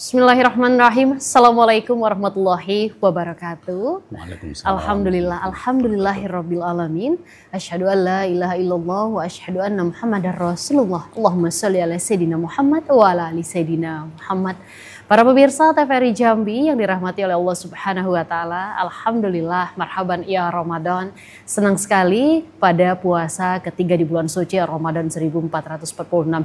Bismillahirrahmanirrahim. Assalamualaikum warahmatullahi wabarakatuh. Waalaikumsalam. Alhamdulillahirabbil alamin. Asyhadu an la ilaha illallah wa asyhadu anna Muhammadar Rasulullah. Allahumma shalli ala sayidina Muhammad wa ala ali sayidina Muhammad. Para pemirsa TVRI Jambi yang dirahmati oleh Allah Subhanahu wa taala, alhamdulillah, marhaban ya Ramadan. Senang sekali pada puasa ketiga di bulan suci Ramadan 1446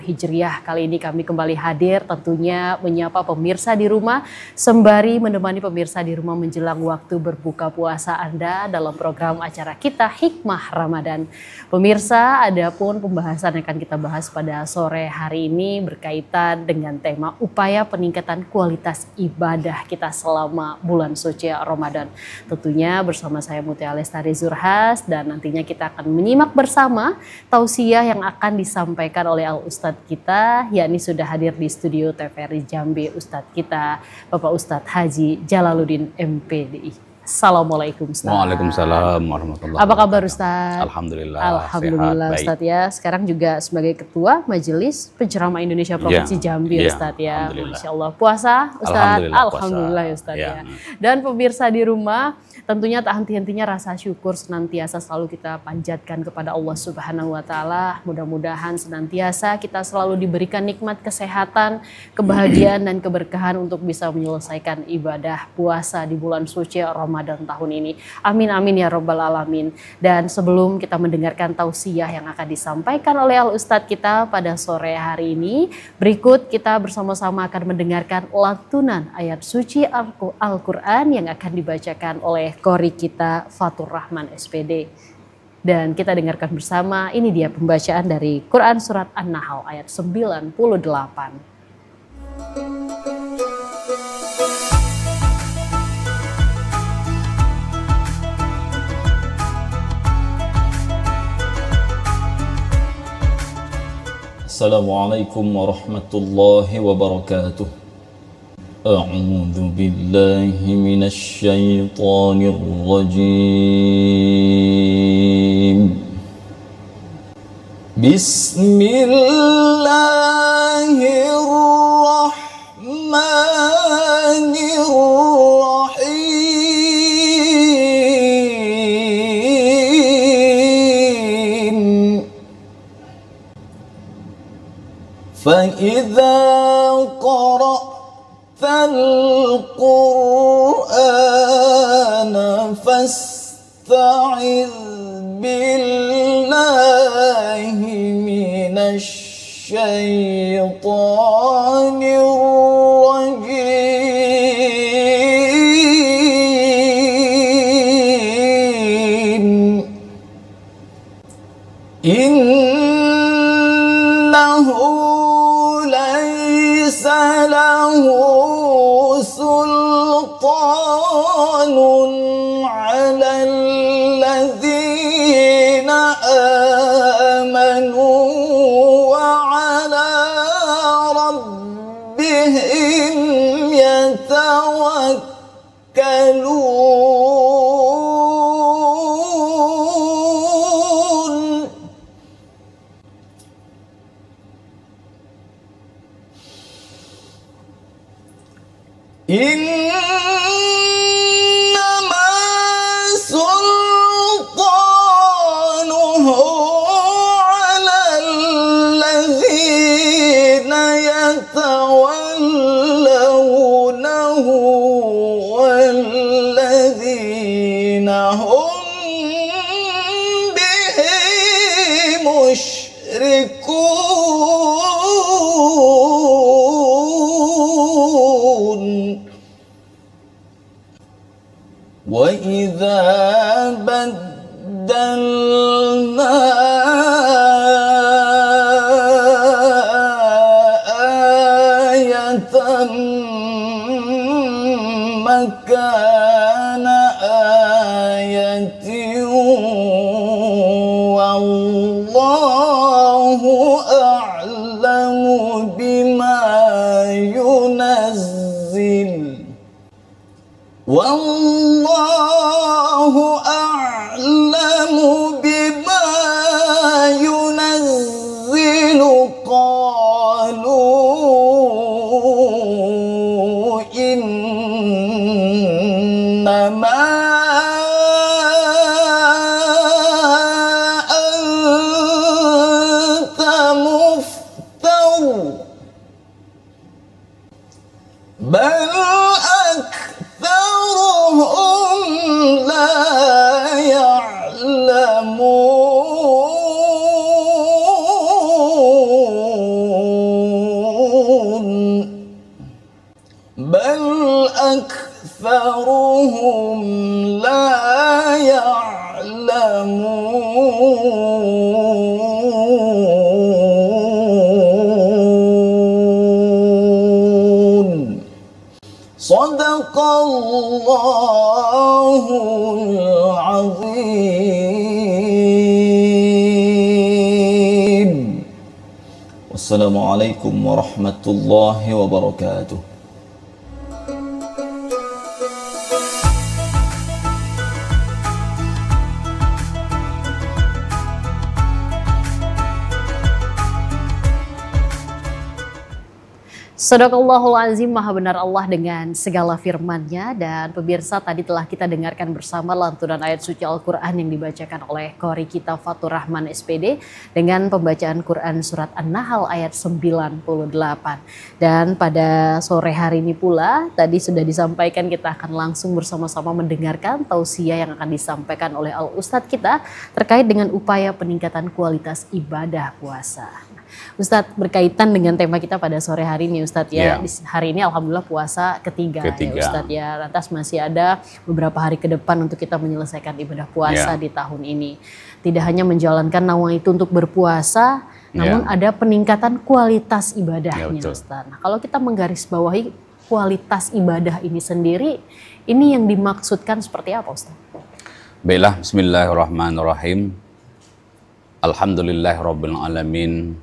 Hijriah. Kali ini kami kembali hadir tentunya menyapa pemirsa di rumah sembari menemani pemirsa di rumah menjelang waktu berbuka puasa Anda dalam program acara kita Hikmah Ramadan. Pemirsa, ada pun pembahasan yang akan kita bahas pada sore hari ini berkaitan dengan tema upaya peningkatan kualitas ibadah kita selama bulan suci Ramadan. Tentunya bersama saya Mutia Lestari Zurhas dan nantinya kita akan menyimak bersama tausiah yang akan disampaikan oleh Al-Ustadz kita, yakni sudah hadir di studio TVRI Jambi Ustadz kita, Bapak Ustadz Haji Jalaluddin MPDI. Assalamualaikum Ustadz. Waalaikumsalam warahmatullahi wabarakatuh. Apa kabar Ustadz? Alhamdulillah. Alhamdulillah sehat, Ustadz ya. Sekarang juga sebagai Ketua Majelis Penceramah Indonesia Provinsi Jambi Ustadz ya. Masya Allah. Puasa Ustadz? Alhamdulillah Ustadz ya. Dan pemirsa di rumah, tentunya tak henti-hentinya rasa syukur senantiasa selalu kita panjatkan kepada Allah Subhanahu wa taala. Mudah-mudahan senantiasa kita selalu diberikan nikmat kesehatan, kebahagiaan dan keberkahan untuk bisa menyelesaikan ibadah puasa di bulan suci Ramadan tahun ini. Amin amin ya robbal alamin. Dan sebelum kita mendengarkan tausiah yang akan disampaikan oleh Al-Ustadz kita pada sore hari ini, berikut kita bersama-sama akan mendengarkan lantunan ayat suci Al-Quran yang akan dibacakan oleh Qori kita Fatur Rahman SPD. Dan kita dengarkan bersama, ini dia pembacaan dari Quran Surat An-Nahl ayat 98. Assalamualaikum warahmatullahi wabarakatuh. A'udzu billahi minasy syaithanir rajim. Bismillahirrahmanirrahim. فإذا قرأت القرآن فاستعذ بالله من الشيطان الرجيم إنه ليس له سلطان على الذين آمنوا وعلى ربهم يتوكلون إنما سلطانه على الذين يتولونه والذين هم به مشركون وإذا بدلنا آية مكان آية والله أعلم بما ينزل والله أعلم بما ينزل قالوا إنما أنت مفتر بل أكثرهم لا يعلمون بل أكثرهم لا يعلمون صدق الله العظيم والسلام عليكم ورحمة الله وبركاته. Sadaqallahul azim, maha benar Allah dengan segala firman-Nya. Dan pemirsa, tadi telah kita dengarkan bersama lantunan ayat suci Al-Quran yang dibacakan oleh Qori kita Fatur Rahman SPD dengan pembacaan Quran surat An-Nahl ayat 98. Dan pada sore hari ini pula tadi sudah disampaikan, kita akan langsung bersama-sama mendengarkan tausiah yang akan disampaikan oleh Al-Ustadz kita terkait dengan upaya peningkatan kualitas ibadah puasa. Ustadz, berkaitan dengan tema kita pada sore hari ini Ustadz ya, hari ini alhamdulillah puasa ketiga. Ya Ustadz ya, lantas masih ada beberapa hari ke depan untuk kita menyelesaikan ibadah puasa di tahun ini. Tidak hanya menjalankan nawang itu untuk berpuasa, namun ada peningkatan kualitas ibadahnya Ustadz. Nah, kalau kita menggarisbawahi kualitas ibadah ini sendiri, ini yang dimaksudkan seperti apa Ustadz? Baiklah, bismillahirrahmanirrahim. Alhamdulillahirabbil alamin.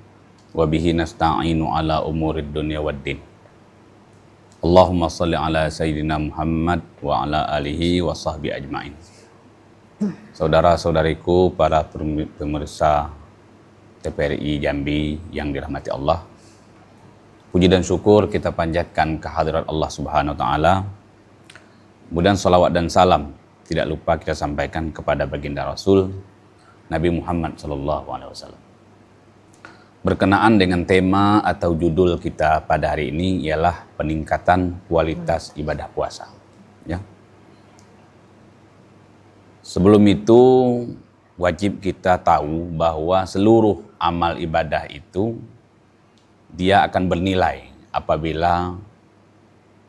Wa bihi nasta'inu ala umurid dunya waddin. Allahumma salli ala sayyidina Muhammad wa ala alihi wa sahbihi ajma'in. Saudara-saudariku, para pemirsa TVRI Jambi yang dirahmati Allah, puji dan syukur kita panjatkan kehadirat Allah Subhanahu wa taala. Kemudian salawat dan salam tidak lupa kita sampaikan kepada baginda Rasul Nabi Muhammad SAW. Berkenaan dengan tema atau judul kita pada hari ini ialah peningkatan kualitas ibadah puasa. Ya. Sebelum itu wajib kita tahu bahwa seluruh amal ibadah itu dia akan bernilai apabila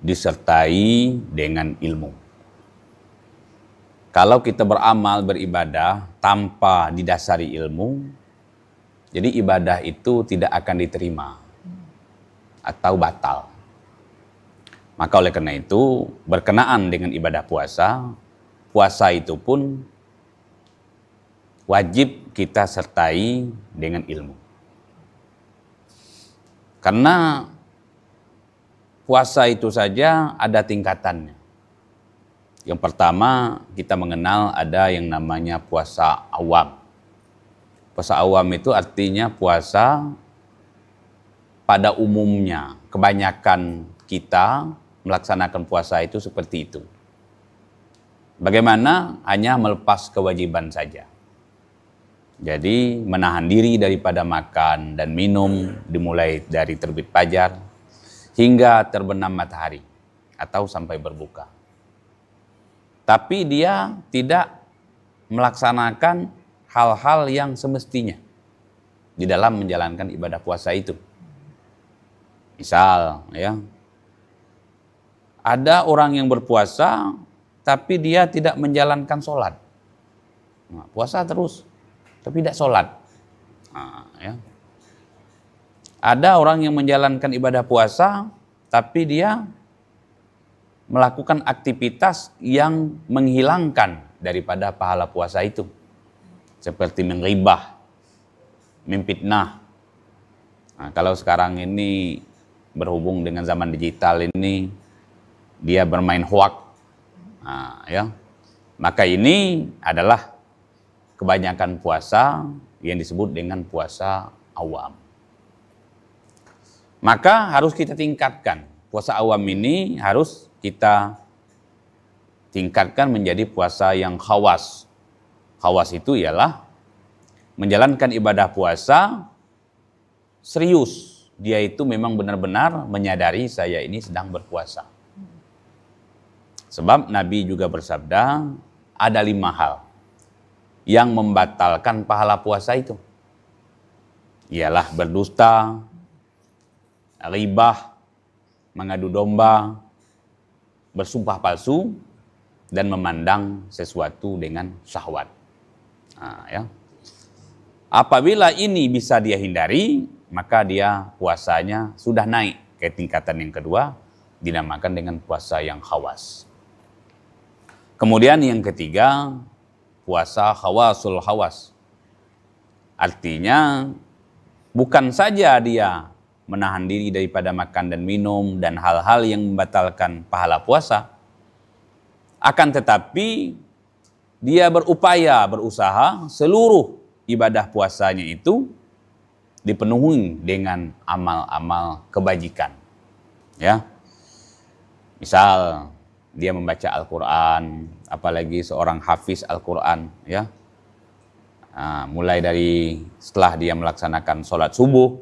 disertai dengan ilmu. Kalau kita beramal, beribadah tanpa didasari ilmu, jadi ibadah itu tidak akan diterima atau batal. Maka oleh karena itu, berkenaan dengan ibadah puasa, puasa itu pun wajib kita sertai dengan ilmu. Karena puasa itu saja ada tingkatannya. Yang pertama, kita mengenal ada yang namanya puasa awam. Puasa awam itu artinya puasa pada umumnya. Kebanyakan kita melaksanakan puasa itu seperti itu. Bagaimana? Hanya melepas kewajiban saja. Jadi menahan diri daripada makan dan minum dimulai dari terbit fajar hingga terbenam matahari atau sampai berbuka. Tapi dia tidak melaksanakan hal-hal yang semestinya di dalam menjalankan ibadah puasa itu. Misal, ya, ada orang yang berpuasa tapi dia tidak menjalankan sholat. Nah, puasa terus, tapi tidak sholat. Nah, ya. Ada orang yang menjalankan ibadah puasa tapi dia melakukan aktivitas yang menghilangkan daripada pahala puasa itu. Seperti menghibah, memfitnah. Nah, kalau sekarang ini berhubung dengan zaman digital ini, dia bermain hoak. Nah, ya. Maka ini adalah kebanyakan puasa yang disebut dengan puasa awam. Maka harus kita tingkatkan. Puasa awam ini harus kita tingkatkan menjadi puasa yang khawas. Khawas itu ialah menjalankan ibadah puasa serius. Dia itu memang benar-benar menyadari saya ini sedang berpuasa. Sebab Nabi juga bersabda, ada 5 hal yang membatalkan pahala puasa itu. Ialah berdusta, ribah, mengadu domba, bersumpah palsu, dan memandang sesuatu dengan syahwat. Nah, ya. Apabila ini bisa dia hindari, maka dia puasanya sudah naik ke tingkatan yang kedua, dinamakan dengan puasa yang khawas. Kemudian yang ketiga, puasa khawasul khawas. Artinya, bukan saja dia menahan diri daripada makan dan minum dan hal-hal yang membatalkan pahala puasa, akan tetapi dia berusaha seluruh ibadah puasanya itu dipenuhi dengan amal-amal kebajikan. Ya. Misal dia membaca Al-Quran, apalagi seorang hafiz Al-Quran, ya. Mulai dari setelah dia melaksanakan sholat subuh,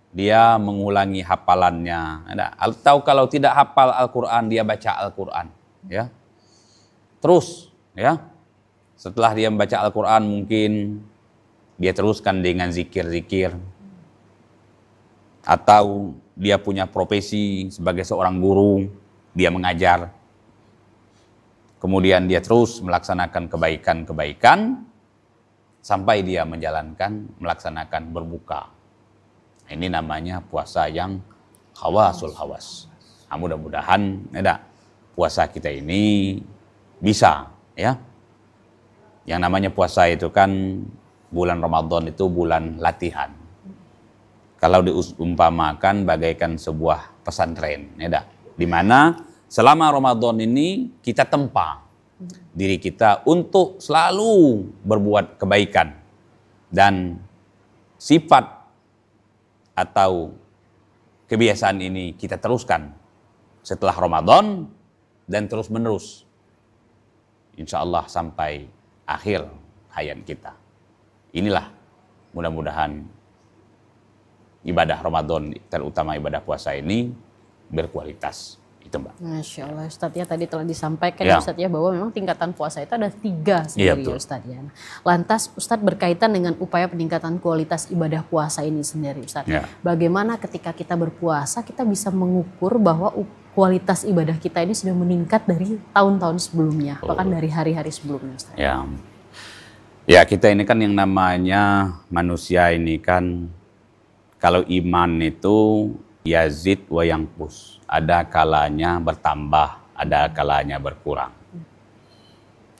dia mengulangi hafalannya. Atau kalau tidak hafal Al-Quran, dia baca Al-Quran. Ya. Terus, ya. Setelah dia membaca Al-Quran, mungkin dia teruskan dengan zikir-zikir. Atau dia punya profesi sebagai seorang guru, dia mengajar. Kemudian dia terus melaksanakan kebaikan-kebaikan sampai dia melaksanakan berbuka. Ini namanya puasa yang khawasul khawas. Mudah-mudahan puasa kita ini bisa, ya. Yang namanya puasa itu kan bulan Ramadan itu bulan latihan. Kalau diumpamakan bagaikan sebuah pesantren, di mana selama Ramadan ini kita tempa diri kita untuk selalu berbuat kebaikan, dan sifat atau kebiasaan ini kita teruskan setelah Ramadan dan terus menerus, insya Allah sampai akhir hayat kita. Inilah mudah-mudahan ibadah Ramadan, terutama ibadah puasa ini berkualitas. Itu Mbak. Masya Allah Ustadz, ya tadi telah disampaikan ya Ustadz ya bahwa memang tingkatan puasa itu ada 3 sendiri ya Ustadz ya. Lantas Ustadz berkaitan dengan upaya peningkatan kualitas ibadah puasa ini sendiri Ustadz. Ya. Bagaimana ketika kita berpuasa kita bisa mengukur bahwa kualitas ibadah kita ini sudah meningkat dari tahun-tahun sebelumnya, bahkan dari hari-hari sebelumnya Ustadz. Ya. Ya, kita ini kan yang namanya manusia ini kan, kalau iman itu yazid wa yanqus. Ada kalanya bertambah, ada kalanya berkurang.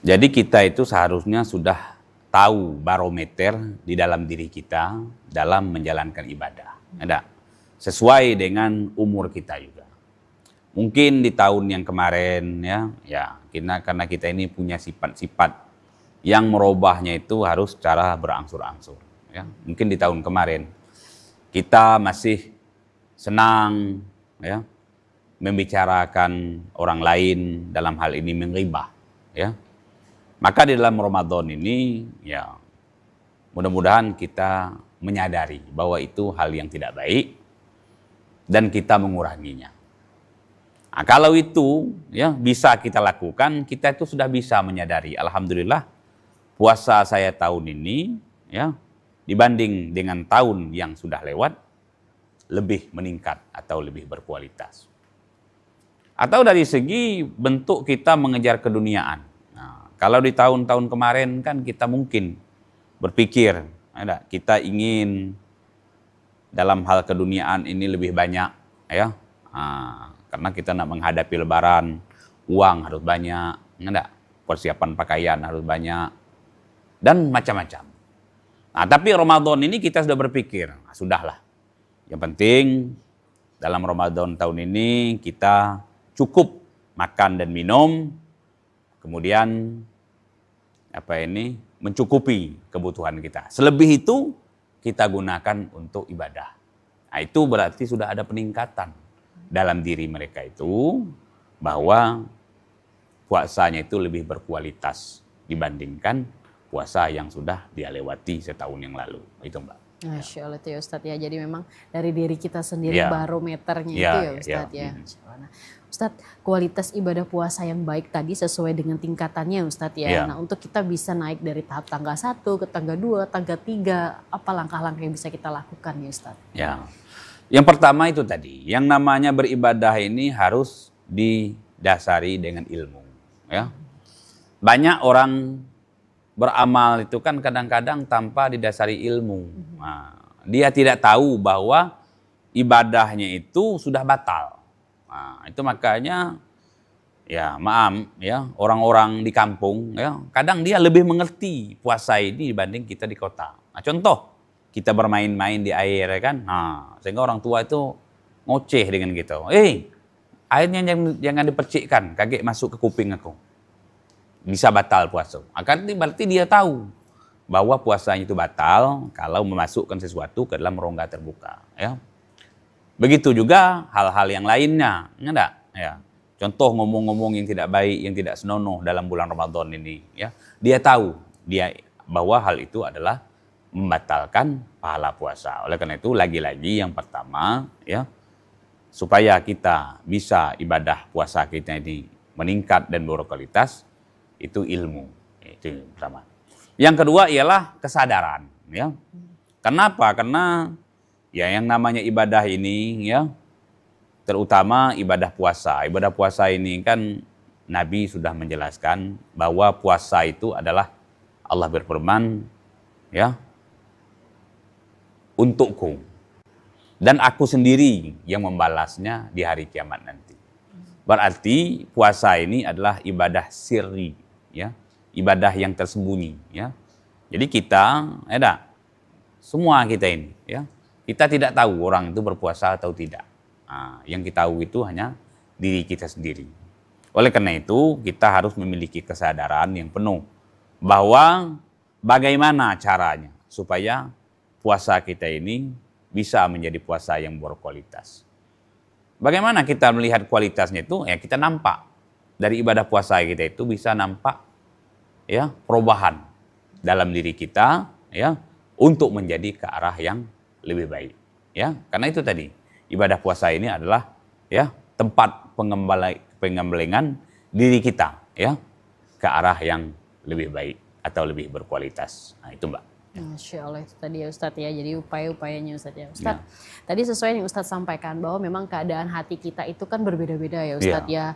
Jadi kita itu seharusnya sudah tahu barometer di dalam diri kita dalam menjalankan ibadah. Sesuai dengan umur kita juga. Mungkin di tahun yang kemarin karena kita ini punya sifat-sifat yang merubahnya itu harus secara berangsur-angsur. Ya. Mungkin di tahun kemarin kita masih senang, ya, membicarakan orang lain, dalam hal ini menghibah, ya. Maka di dalam Ramadan ini, ya, mudah-mudahan kita menyadari bahwa itu hal yang tidak baik dan kita menguranginya. Nah, kalau itu ya bisa kita lakukan, kita itu sudah bisa menyadari. Alhamdulillah, puasa saya tahun ini, ya, dibanding dengan tahun yang sudah lewat, lebih meningkat atau lebih berkualitas. Atau dari segi bentuk kita mengejar keduniaan. Nah, kalau di tahun-tahun kemarin kan kita mungkin berpikir, kita ingin dalam hal keduniaan ini lebih banyak, ya. Nah, karena kita nak menghadapi Lebaran, uang harus banyak, persiapan pakaian harus banyak, dan macam-macam. Nah, tapi Ramadan ini kita sudah berpikir, sudahlah. Yang penting dalam Ramadan tahun ini kita cukup makan dan minum, kemudian mencukupi kebutuhan kita. Selebih itu kita gunakan untuk ibadah. Nah, itu berarti sudah ada peningkatan dalam diri mereka itu, bahwa puasanya itu lebih berkualitas dibandingkan puasa yang sudah dia lewati setahun yang lalu. Itu Mbak. Masya Allah itu ya Ustadz ya. Jadi memang dari diri kita sendiri Ya. barometernya Ya, itu ya Ustadz ya. Masya Allah. Nah, Ustadz, kualitas ibadah puasa yang baik tadi sesuai dengan tingkatannya Ustadz ya. Ya. Nah untuk kita bisa naik dari tahap tangga 1 ke tangga 2, tangga 3, apa langkah-langkah yang bisa kita lakukan ya Ustadz? Ya. Yang pertama itu tadi, yang namanya beribadah ini harus didasari dengan ilmu. Ya. Banyak orang beramal itu kan kadang-kadang tanpa didasari ilmu. Nah, dia tidak tahu bahwa ibadahnya itu sudah batal. Nah, itu makanya ya maaf ya, orang-orang di kampung ya, kadang dia lebih mengerti puasa ini dibanding kita di kota. Nah, contoh, kita bermain-main di air ya kan. Nah, sehingga orang tua itu ngoceh dengan gitu. Airnya jangan dipercikkan, kaget masuk ke kuping aku. Bisa batal puasa. Akan berarti dia tahu bahwa puasanya itu batal kalau memasukkan sesuatu ke dalam rongga terbuka. Ya. Begitu juga hal-hal yang lainnya, enggak? Ya. Contoh ngomong-ngomong yang tidak baik, yang tidak senonoh dalam bulan Ramadan ini. Ya. Dia tahu bahwa hal itu adalah membatalkan pahala puasa. Oleh karena itu lagi-lagi yang pertama ya, supaya kita bisa ibadah puasa kita ini meningkat dan berkualitas, itu ilmu. Itu yang pertama. Yang kedua ialah kesadaran. Ya. Kenapa? Karena ya yang namanya ibadah ini ya, terutama ibadah puasa. Ibadah puasa ini kan Nabi sudah menjelaskan bahwa puasa itu adalah Allah berfirman ya, untukku dan aku sendiri yang membalasnya di hari kiamat nanti. Berarti puasa ini adalah ibadah sirri, ya, ibadah yang tersembunyi, ya. Jadi kita, semua kita ini, ya, kita tidak tahu orang itu berpuasa atau tidak. Nah, yang kita tahu itu hanya diri kita sendiri. Oleh karena itu kita harus memiliki kesadaran yang penuh bahwa bagaimana caranya supaya puasa kita ini bisa menjadi puasa yang berkualitas. Bagaimana kita melihat kualitasnya itu? Ya kita nampak dari ibadah puasa kita itu bisa nampak ya perubahan dalam diri kita ya untuk menjadi ke arah yang lebih baik. Ya, karena itu tadi ibadah puasa ini adalah ya tempat pengembelengan diri kita ya ke arah yang lebih baik atau lebih berkualitas. Nah, itu Mbak. Masya Allah itu tadi ya Ustadz ya, jadi upaya-upayanya Ustadz ya. Ustadz, tadi sesuai yang Ustadz sampaikan bahwa memang keadaan hati kita itu kan berbeda-beda ya Ustadz ya.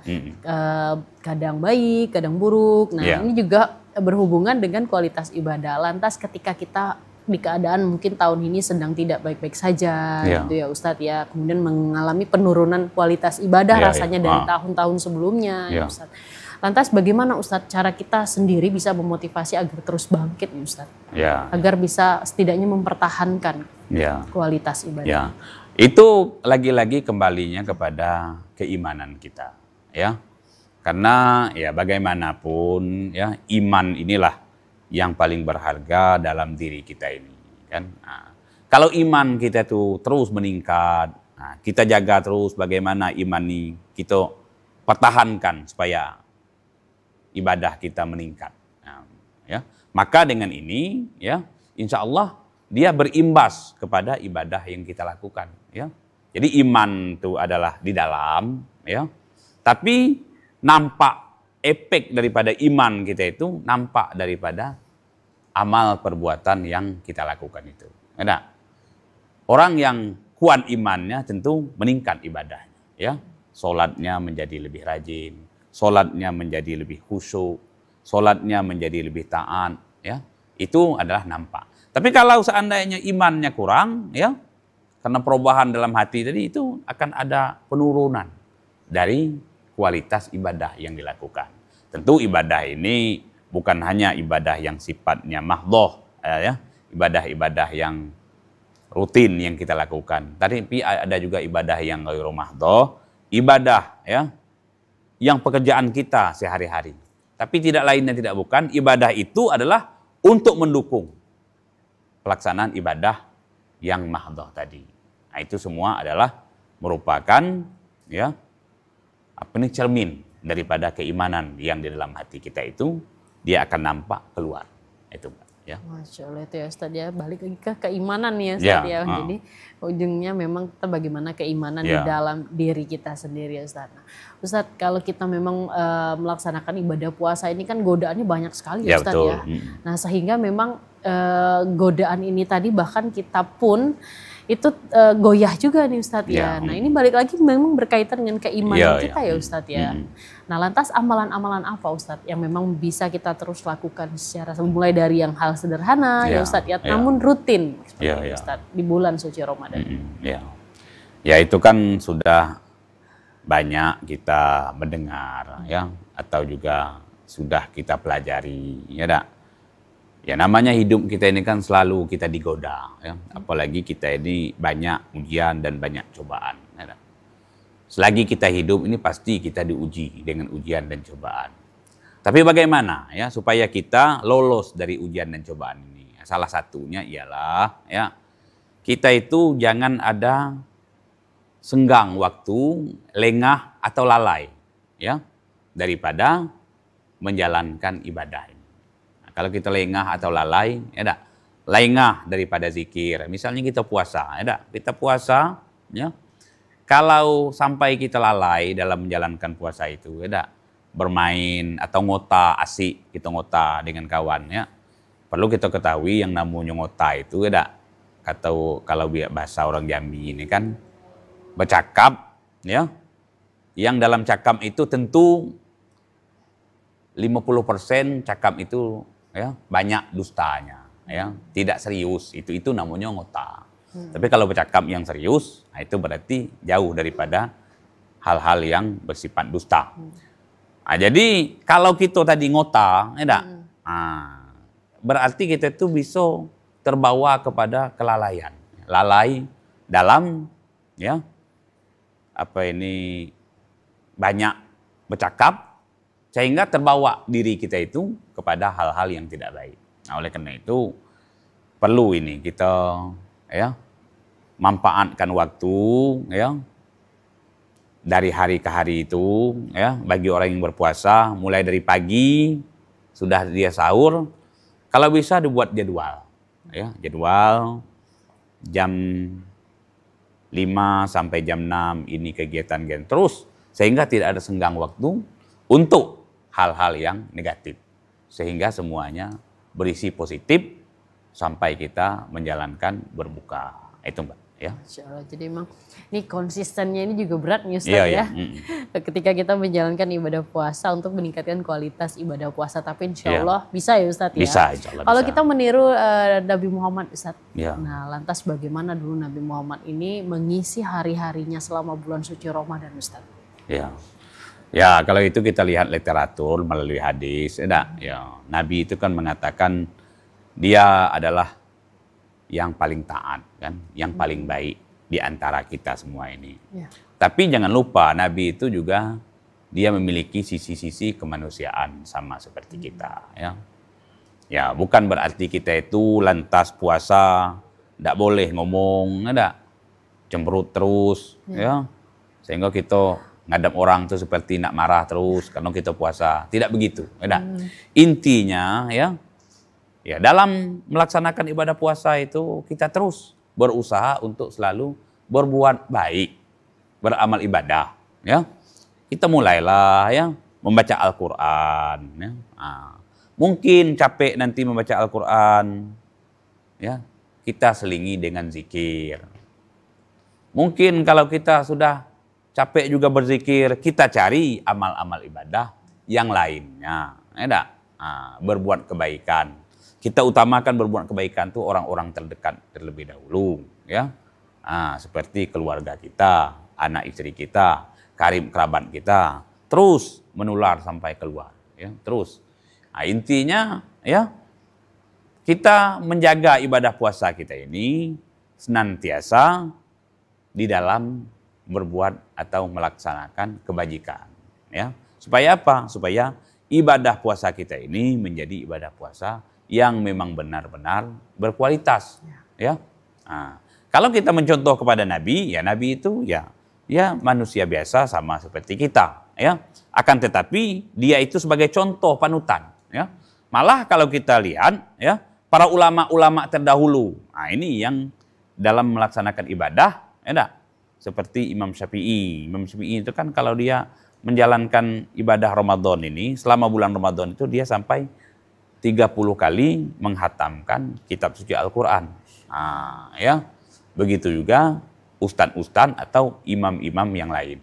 Kadang baik, kadang buruk. Nah ini juga berhubungan dengan kualitas ibadah. Lantas ketika kita di keadaan mungkin tahun ini sedang tidak baik-baik saja gitu ya Ustadz ya. Kemudian mengalami penurunan kualitas ibadah rasanya dari tahun-tahun sebelumnya ya Ustadz. Lantas bagaimana Ustadz cara kita sendiri bisa memotivasi agar terus bangkit nih Ustadz? Ya. Agar bisa setidaknya mempertahankan kualitas ibadah. Ya. Itu lagi-lagi kembalinya kepada keimanan kita. Ya. Karena ya bagaimanapun ya iman inilah yang paling berharga dalam diri kita ini. Kan? Nah, kalau iman kita tuh terus meningkat, nah, kita jaga terus bagaimana iman ini kita pertahankan supaya ibadah kita meningkat. Nah, ya. Maka dengan ini, ya, insya Allah dia berimbas kepada ibadah yang kita lakukan. Ya. Jadi iman itu adalah di dalam, ya. Tapi nampak efek daripada iman kita itu nampak daripada amal perbuatan yang kita lakukan itu. Nah, orang yang kuat imannya tentu meningkat ibadahnya. Ya. Sholatnya menjadi lebih rajin. Sholatnya menjadi lebih khusyuk, sholatnya menjadi lebih taat, ya itu adalah nampak. Tapi kalau seandainya imannya kurang, ya karena perubahan dalam hati tadi itu akan ada penurunan dari kualitas ibadah yang dilakukan. Tentu ibadah ini bukan hanya ibadah yang sifatnya mahdhoh, ya ibadah-ibadah yang rutin yang kita lakukan. Tapi ada juga ibadah yang ghairu mahdhoh, ibadah ya yang pekerjaan kita sehari-hari. Tapi tidak lain dan tidak bukan, ibadah itu adalah untuk mendukung pelaksanaan ibadah yang mahdhoh tadi. Nah, itu semua adalah merupakan ya cermin daripada keimanan yang di dalam hati kita itu, dia akan nampak keluar. Itu Mbak, ya. Masya Allah itu ya Ustadz ya, balik lagi ke keimanan nih ya Ya, Ustadz ya. Jadi ujungnya memang kita bagaimana keimanan di Ya. dalam diri kita sendiri ya Ustadz. Nah, Ustadz kalau kita memang melaksanakan ibadah puasa ini kan godaannya banyak sekali ya Ya, Ustadz betul. ya. Nah sehingga memang godaan ini tadi bahkan kita pun itu goyah juga nih Ustadz ya. Ya. Nah ini balik lagi memang berkaitan dengan keimanan Ya, kita ya. ya Ustadz ya. Nah lantas amalan-amalan apa Ustadz yang memang bisa kita terus lakukan secara mulai dari yang hal sederhana ya, Ya, Ustadz ya, ya. namun rutin seperti Ya, itu ya. Ustadz di bulan suci Ramadan. Ya. Ya itu kan sudah banyak kita mendengar ya, atau juga sudah kita pelajari ya dak. Ya namanya hidup kita ini kan selalu kita digoda ya, apalagi kita ini banyak ujian dan banyak cobaan ya dak. Selagi kita hidup ini pasti kita diuji dengan ujian dan cobaan. Tapi bagaimana ya supaya kita lolos dari ujian dan cobaan ini? Salah satunya ialah ya kita itu jangan ada senggang waktu, lengah atau lalai ya daripada menjalankan ibadah ini. Nah, kalau kita lengah atau lalai ya dak, lengah daripada zikir. Misalnya kita puasa ya dak, kita puasa ya. Kalau sampai kita lalai dalam menjalankan puasa itu, ya dak, bermain atau ngota asik, kita ngota dengan kawan ya. Perlu kita ketahui yang namanya ngota itu, ya dak, kalau bahasa orang Jambi ini kan bercakap, ya. Yang dalam cakap itu tentu 50% cakap itu ya banyak dustanya, ya, tidak serius. Itu namanya ngota. Tapi kalau bercakap yang serius, nah itu berarti jauh daripada hal-hal yang bersifat dusta. Nah, jadi kalau kita tadi ngota, berarti kita itu bisa terbawa kepada kelalaian, lalai dalam ya banyak bercakap sehingga terbawa diri kita itu kepada hal-hal yang tidak baik. Nah, oleh karena itu perlu ini kita ya manfaatkan waktu ya dari hari ke hari itu ya bagi orang yang berpuasa mulai dari pagi sudah dia sahur, kalau bisa dibuat jadwal ya, jadwal jam 5 sampai jam 6 ini kegiatan terus sehingga tidak ada senggang waktu untuk hal-hal yang negatif sehingga semuanya berisi positif sampai kita menjalankan berbuka. Itu Mbak ya. Masya Allah. Jadi emang ini konsistennya ini juga berat nih Ustaz Iya, ya. Ketika kita menjalankan ibadah puasa untuk meningkatkan kualitas ibadah puasa. Tapi insya Allah bisa ya Ustaz ya. Bisa, insya Allah Kalau bisa. kita meniru Nabi Muhammad Ustaz. Ya. Nah lantas bagaimana dulu Nabi Muhammad ini mengisi hari-harinya selama bulan suci Ramadan Ustaz? Ya. Ya, kalau itu kita lihat literatur melalui hadis, ya, Nabi itu kan mengatakan dia adalah yang paling taat kan, yang paling baik di antara kita semua ini. Ya. Tapi jangan lupa Nabi itu juga dia memiliki sisi-sisi kemanusiaan sama seperti kita ya. Ya, bukan berarti kita itu lantas puasa tidak boleh ngomong, cemberut terus ya. Sehingga kita ngadap orang tuh seperti nak marah terus karena kita puasa. Tidak begitu. Intinya ya dalam melaksanakan ibadah puasa itu kita terus berusaha untuk selalu berbuat baik, beramal ibadah. Ya, kita mulailah ya membaca Al-Quran. Ya. Mungkin capek nanti membaca Al-Quran, ya kita selingi dengan zikir. Mungkin kalau kita sudah capek juga berzikir, kita cari amal-amal ibadah yang lainnya. Berbuat kebaikan. Kita utamakan berbuat kebaikan tuh orang-orang terdekat terlebih dahulu. Ya, seperti keluarga kita, anak istri kita, karib kerabat kita. Terus menular sampai keluar. Ya, terus. Intinya ya kita menjaga ibadah puasa kita ini senantiasa di dalam berbuat atau melaksanakan kebajikan ya. Supaya apa? Supaya ibadah puasa kita ini menjadi ibadah puasa yang memang benar-benar berkualitas ya. Kalau kita mencontoh kepada Nabi, ya Nabi itu ya manusia biasa sama seperti kita ya. Akan tetapi dia itu sebagai contoh panutan, ya. Malah kalau kita lihat, ya, para ulama-ulama terdahulu, nah ini yang dalam melaksanakan ibadah, ya enggak? Seperti Imam Syafi'i. Imam Syafi'i itu kan kalau dia menjalankan ibadah Ramadan ini, selama bulan Ramadan itu dia sampai 30 kali menghatamkan kitab suci Al-Quran. Nah, ya. Begitu juga ustadz-ustadz atau imam-imam yang lain.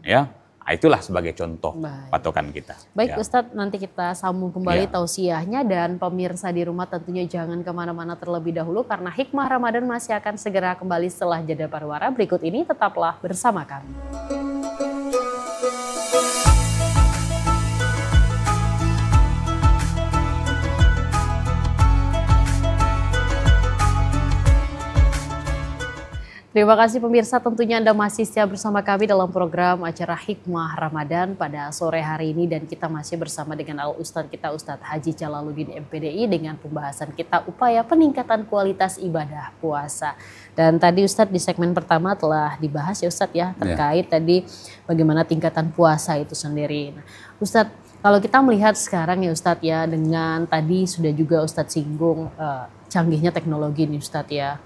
Ya. Nah, itulah sebagai contoh patokan kita. Baik, ya. Ustadz, nanti kita sambung kembali Ya. tausiahnya, dan pemirsa di rumah tentunya jangan kemana-mana terlebih dahulu karena Hikmah Ramadan masih akan segera kembali setelah jeda pariwara berikut ini. Tetaplah bersama kami. Terima kasih pemirsa, tentunya Anda masih setia bersama kami dalam program acara Hikmah Ramadan pada sore hari ini, dan kita masih bersama dengan Al-Ustadz kita, Ustadz Haji Jalaluddin MPDI, dengan pembahasan kita upaya peningkatan kualitas ibadah puasa. Dan tadi Ustadz di segmen pertama telah dibahas ya Ustadz ya, terkait tadi bagaimana tingkatan puasa itu sendiri. Nah, Ustadz, kalau kita melihat sekarang ya Ustadz ya, dengan tadi sudah juga Ustadz singgung canggihnya teknologi nih Ustadz ya.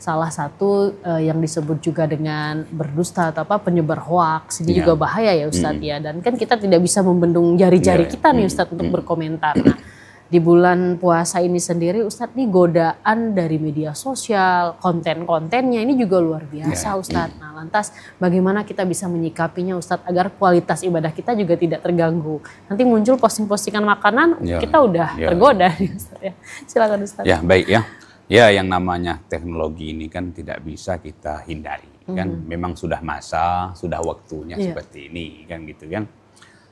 Salah satu yang disebut juga dengan berdusta atau penyebar hoaks ini juga bahaya ya Ustadz ya. Dan kan kita tidak bisa membendung jari-jari kita nih Ustadz untuk berkomentar. Nah, di bulan puasa ini sendiri Ustadz, nih godaan dari media sosial, konten-kontennya ini juga luar biasa Ustadz. Nah, lantas bagaimana kita bisa menyikapinya Ustadz agar kualitas ibadah kita juga tidak terganggu? Nanti muncul posting-postingan makanan, kita udah tergoda nih Ustadz ya. Silakan Ustadz. Ya, baik ya. Ya, yang namanya teknologi ini kan tidak bisa kita hindari, kan memang sudah masa, sudah waktunya seperti ini, kan gitu kan.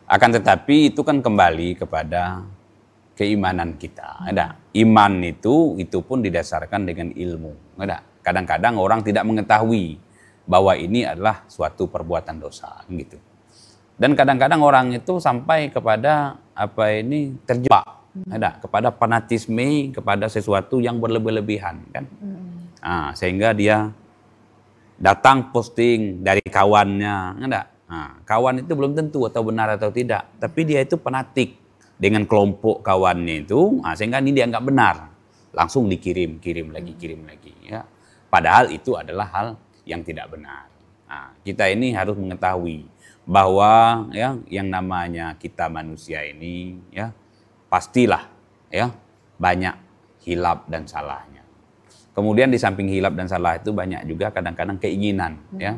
Akan tetapi itu kan kembali kepada keimanan kita. Ada iman itu pun didasarkan dengan ilmu. Ada kadang-kadang orang tidak mengetahui bahwa ini adalah suatu perbuatan dosa, gitu. Dan kadang-kadang orang itu sampai kepada terjebak. Ada kepada fanatisme, kepada sesuatu yang berlebih-lebihan, kan. Nah, sehingga dia datang posting dari kawannya, ada. Nah, kawan itu belum tentu atau benar atau tidak, tapi dia itu fanatik dengan kelompok kawannya itu, sehingga ini dianggap benar, langsung kirim lagi, ya. Padahal itu adalah hal yang tidak benar. Nah, kita ini harus mengetahui bahwa ya yang namanya kita manusia ini ya pastilah ya banyak hilap dan salahnya. Kemudian di samping hilap dan salah itu banyak juga kadang-kadang keinginan ya.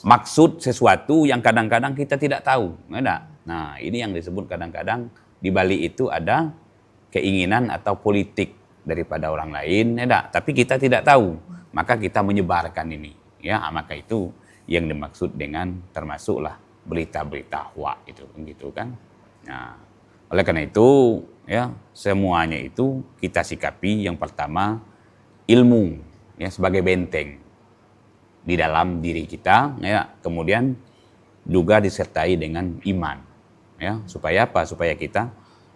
Maksud sesuatu yang kadang-kadang kita tidak tahu, ada. Nah, ini yang disebut kadang-kadang di balik itu ada keinginan atau politik daripada orang lain, ada. Tapi kita tidak tahu, maka kita menyebarkan ini, ya. Maka itu yang dimaksud dengan termasuklah berita-berita hoax itu, gitu kan. Nah, oleh karena itu, ya semuanya itu kita sikapi yang pertama ilmu, ya sebagai benteng di dalam diri kita, ya. Kemudian juga disertai dengan iman, ya. Supaya apa? Supaya kita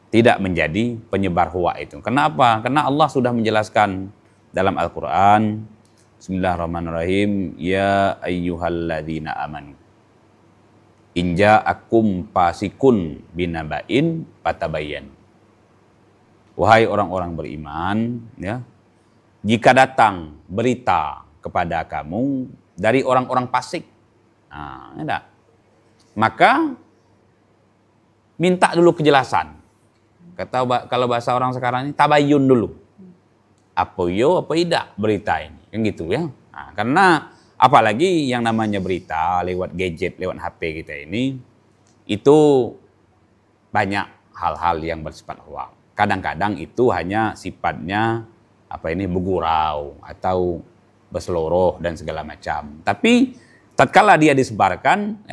tidak menjadi penyebar hoax itu. Kenapa? Karena Allah sudah menjelaskan dalam Al-Quran, Bismillahirrahmanirrahim, ya ayyuhalladzina amanu in ja'akum fasikun binaba'in fatabayyan. Wahai orang-orang beriman, ya, jika datang berita kepada kamu dari orang-orang fasik, nah, maka minta dulu kejelasan. Kalau bahasa orang sekarang ini tabayun dulu. Apa yo, apa tidak berita ini, kan gitu ya. Nah, karena apalagi yang namanya berita lewat gadget, lewat HP kita ini, itu banyak hal-hal yang bersifat hoax. Kadang-kadang itu hanya sifatnya bergurau atau berseloroh dan segala macam. Tapi tatkala dia disebarkan,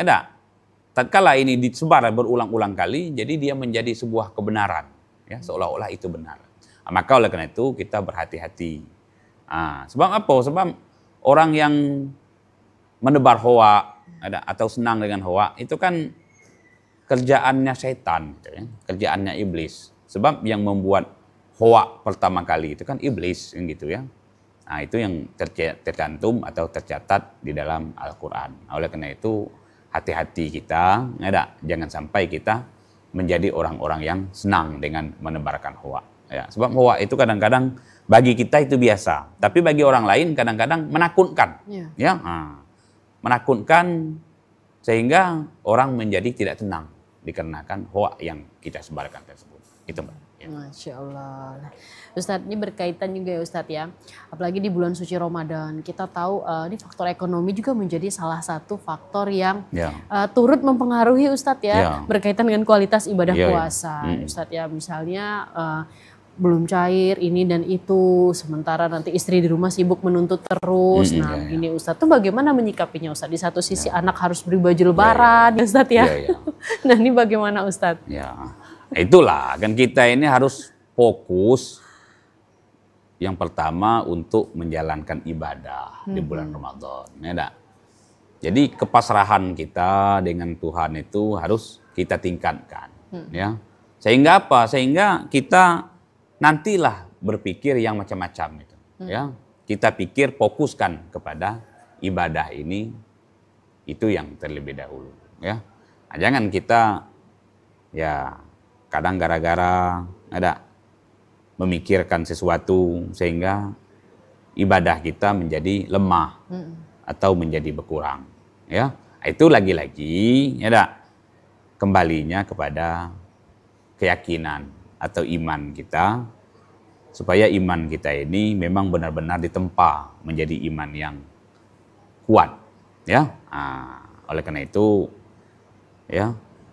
tatkala ini disebar berulang-ulang kali, jadi dia menjadi sebuah kebenaran, ya, seolah-olah itu benar. Maka oleh karena itu kita berhati-hati. Sebab apa? Sebab orang yang menebar hoax atau senang dengan hoax itu kan kerjaannya setan, gitu ya, kerjaannya iblis. Sebab yang membuat hoax pertama kali itu kan iblis, gitu ya. Nah, itu yang tercantum atau tercatat di dalam Al-Quran. Oleh karena itu hati-hati kita, ada jangan sampai kita menjadi orang-orang yang senang dengan menebarkan hoak. Ya, sebab hoak itu kadang-kadang bagi kita itu biasa, tapi bagi orang lain kadang-kadang menakutkan. Ya, menakutkan sehingga orang menjadi tidak tenang dikarenakan hoak yang kita sebarkan tersebut. Itu Mbak. Ya. Masya Allah. Nah, Ustadz, ini berkaitan juga ya Ustadz ya. Apalagi di bulan suci Ramadan. Kita tahu ini faktor ekonomi juga menjadi salah satu faktor yang turut mempengaruhi Ustadz ya. Berkaitan dengan kualitas ibadah puasa. Ustadz ya, misalnya belum cair ini dan itu. Sementara nanti istri di rumah sibuk menuntut terus. Ini Ustadz tuh bagaimana menyikapinya Ustadz? Di satu sisi anak harus beri baju lebaran ya Ustadz ya. Nah ini bagaimana Ustadz? Itulah kan kita ini harus fokus yang pertama untuk menjalankan ibadah di bulan Ramadan. Ya, jadi kepasrahan kita dengan Tuhan itu harus kita tingkatkan. Ya. Sehingga apa? Sehingga kita nantilah berpikir yang macam-macam itu. Ya. Kita pikir fokuskan kepada ibadah ini itu yang terlebih dahulu. Ya. Nah, jangan kita kadang gara-gara memikirkan sesuatu sehingga ibadah kita menjadi lemah atau menjadi berkurang. Ya, itu lagi-lagi kembalinya kepada keyakinan atau iman kita supaya iman kita ini memang benar-benar ditempa menjadi iman yang kuat. Ya, oleh karena itu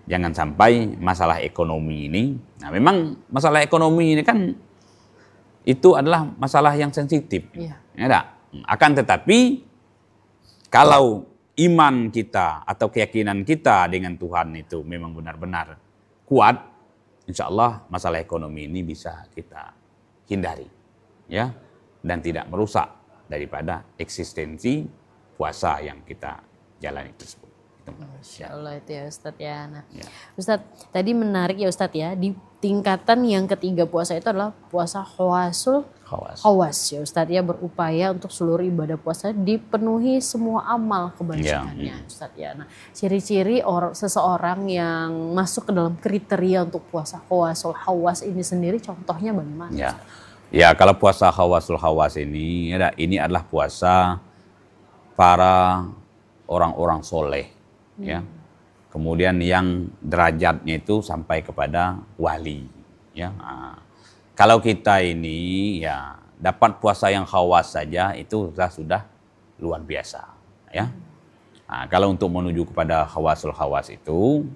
jangan sampai masalah ekonomi ini, memang masalah ekonomi ini kan itu adalah masalah yang sensitif. Akan tetapi kalau iman kita atau keyakinan kita dengan Tuhan itu memang benar-benar kuat, insya Allah masalah ekonomi ini bisa kita hindari, ya, dan tidak merusak daripada eksistensi puasa yang kita jalani tersebut. Masya Allah itu ya Ustadz ya. Nah, Ustadz tadi menarik ya Ustadz ya, di tingkatan yang ketiga puasa itu adalah puasa khawas ya Ustadz ya, berupaya untuk seluruh ibadah puasa dipenuhi semua amal kebajikannya Ustadz ya. Nah, ciri-ciri seseorang yang masuk ke dalam kriteria untuk puasa khawas ini sendiri contohnya bagaimana? Ya, kalau puasa khawas ini adalah puasa para orang-orang soleh. Ya, kemudian yang derajatnya itu sampai kepada wali. Ya, kalau kita ini dapat puasa yang khawas saja itu sudah luar biasa. Ya, kalau untuk menuju kepada khawas itu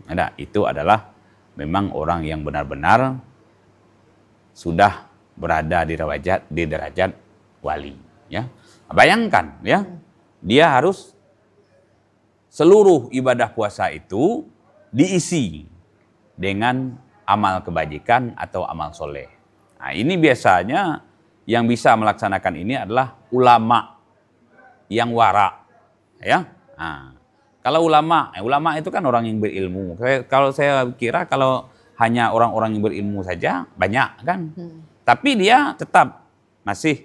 adalah memang orang yang benar-benar sudah berada di derajat wali. Ya, bayangkan ya, dia harus seluruh ibadah puasa itu diisi dengan amal kebajikan atau amal soleh. Nah, ini biasanya yang bisa melaksanakan ini adalah ulama yang wara. Ya, kalau ulama itu kan orang yang berilmu. Kalau saya kira kalau hanya orang-orang yang berilmu saja banyak kan, tapi dia tetap masih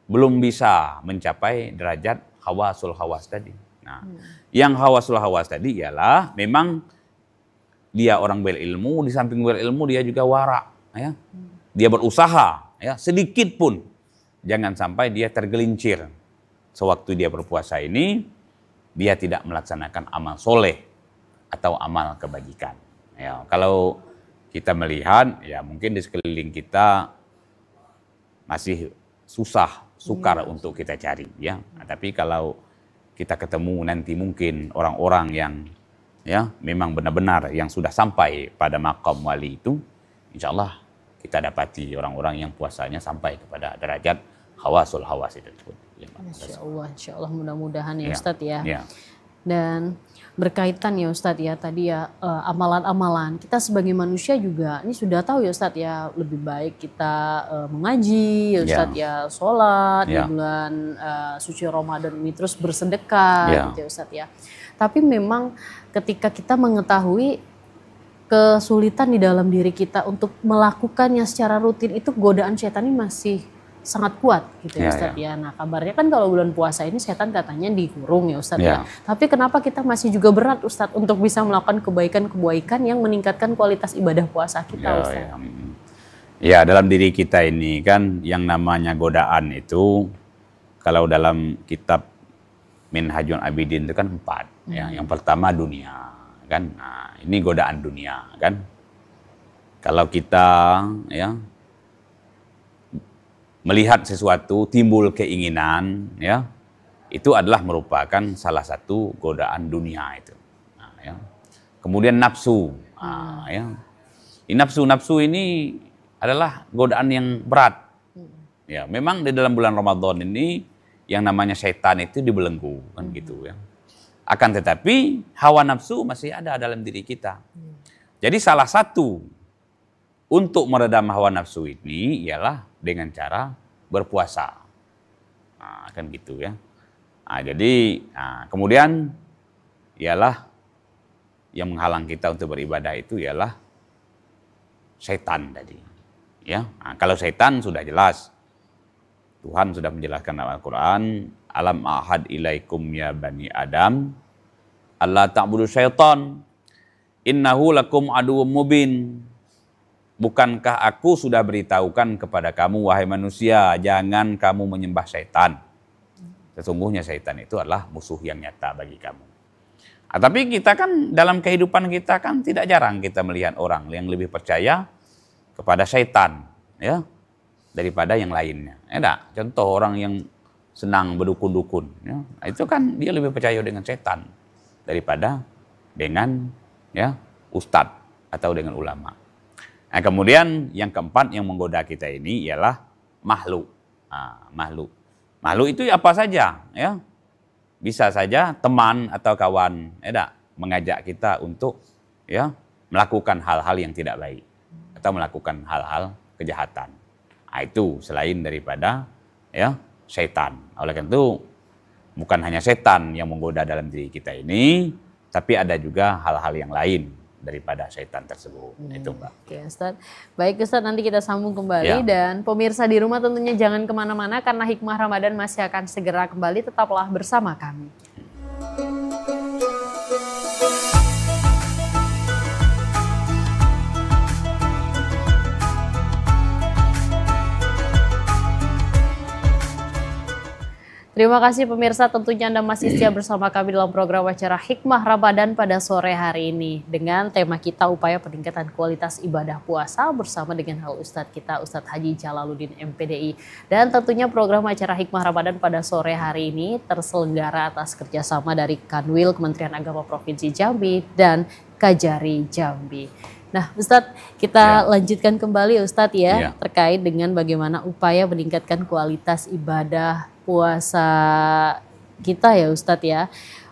belum bisa mencapai derajat khawas tadi. Nah, yang khawas tadi ialah memang dia orang berilmu, di samping berilmu dia juga wara, ya. Dia berusaha, ya, sedikit pun jangan sampai dia tergelincir. Sewaktu dia berpuasa ini, dia tidak melaksanakan amal soleh atau amal kebajikan. Ya, kalau kita melihat, ya mungkin di sekeliling kita masih sukar untuk kita cari, ya. Nah, tapi kalau kita ketemu nanti mungkin orang-orang yang memang benar-benar yang sudah sampai pada maqam wali itu, insya Allah kita dapati orang-orang yang puasanya sampai kepada derajat khawas itu. Insya Allah mudah-mudahan ya Ustadz ya. Dan berkaitan ya Ustadz ya tadi ya amalan-amalan kita sebagai manusia juga ini sudah tahu ya Ustadz ya, lebih baik kita mengaji ya Ustadz ya, sholat di bulan suci Ramadan ini, terus bersedekah gitu ya Ustadz ya. Tapi memang ketika kita mengetahui kesulitan di dalam diri kita untuk melakukannya secara rutin, itu godaan setan ini masih sangat kuat gitu ya Ya, Ustadz ya. Nah kabarnya kan kalau bulan puasa ini setan katanya dikurung ya Ustadz ya. Ya. Tapi kenapa kita masih juga berat Ustadz untuk bisa melakukan kebaikan-kebaikan yang meningkatkan kualitas ibadah puasa kita Ustadz? Ya, dalam diri kita ini kan yang namanya godaan itu, kalau dalam kitab Minhajul Abidin itu kan 4. Ya. Yang pertama dunia kan. Nah, ini godaan dunia kan. Kalau kita ya melihat sesuatu, timbul keinginan, ya, itu adalah merupakan salah satu godaan dunia itu. Nah, ya. Kemudian nafsu, ya. Nafsu ini adalah godaan yang berat. Ya, memang di dalam bulan Ramadan ini yang namanya setan itu dibelenggu, kan gitu ya. Akan tetapi hawa nafsu masih ada dalam diri kita. Jadi salah satu untuk meredam hawa nafsu ini ialah dengan cara berpuasa. Nah, kan gitu ya. Nah, jadi kemudian ialah yang menghalang kita untuk beribadah itu ialah setan tadi. Ya, nah, kalau setan sudah jelas. Tuhan sudah menjelaskan dalam Al-Quran, alam ahad ilaikum ya bani Adam, Allah ta'budu syaitan, innahu lakum aduwwum mubin. Bukankah aku sudah beritahukan kepada kamu, wahai manusia, jangan kamu menyembah syaitan. Sesungguhnya syaitan itu adalah musuh yang nyata bagi kamu. Tapi kita kan dalam kehidupan kita kan tidak jarang kita melihat orang yang lebih percaya kepada syaitan, ya, daripada yang lainnya. Enggak, contoh orang yang senang berdukun-dukun, ya, itu kan dia lebih percaya dengan setan daripada dengan ya ustadz atau dengan ulama. Nah, kemudian yang keempat yang menggoda kita ini ialah makhluk. Makhluk. Makhluk itu apa saja, ya. Bisa saja teman atau kawan, ya, mengajak kita untuk ya melakukan hal-hal yang tidak baik atau melakukan hal-hal kejahatan. Nah, itu selain daripada ya setan. Oleh karena itu bukan hanya setan yang menggoda dalam diri kita ini, tapi ada juga hal-hal yang lain daripada setan tersebut. Itu Mbak. Oke Ustaz. Baik Ustaz, nanti kita sambung kembali. Ya. Dan pemirsa di rumah tentunya jangan kemana-mana karena Hikmah Ramadan masih akan segera kembali. Tetaplah bersama kami. Terima kasih pemirsa, tentunya Anda masih setia bersama kami dalam program acara Hikmah Ramadan pada sore hari ini. Dengan tema kita upaya peningkatan kualitas ibadah puasa bersama dengan hal Ustadz kita, Ustadz Haji Jalaluddin MPDI. Dan tentunya program acara Hikmah Ramadan pada sore hari ini terselenggara atas kerjasama dari Kanwil Kementerian Agama Provinsi Jambi dan Kajari Jambi. Nah Ustadz, kita lanjutkan kembali Ustadz ya, terkait dengan bagaimana upaya meningkatkan kualitas ibadah puasa kita ya Ustadz ya.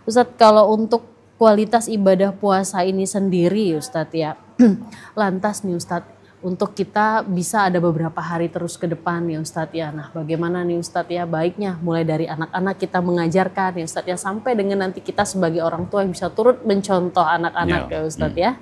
Ustadz, kalau untuk kualitas ibadah puasa ini sendiri Ustadz ya, lantas nih Ustadz, untuk kita bisa ada beberapa hari terus ke depan ya Ustadz ya. Nah bagaimana nih Ustadz ya baiknya mulai dari anak-anak kita mengajarkan ya Ustadz ya, sampai dengan nanti kita sebagai orang tua yang bisa turut mencontoh anak-anak ya Ustadz ya.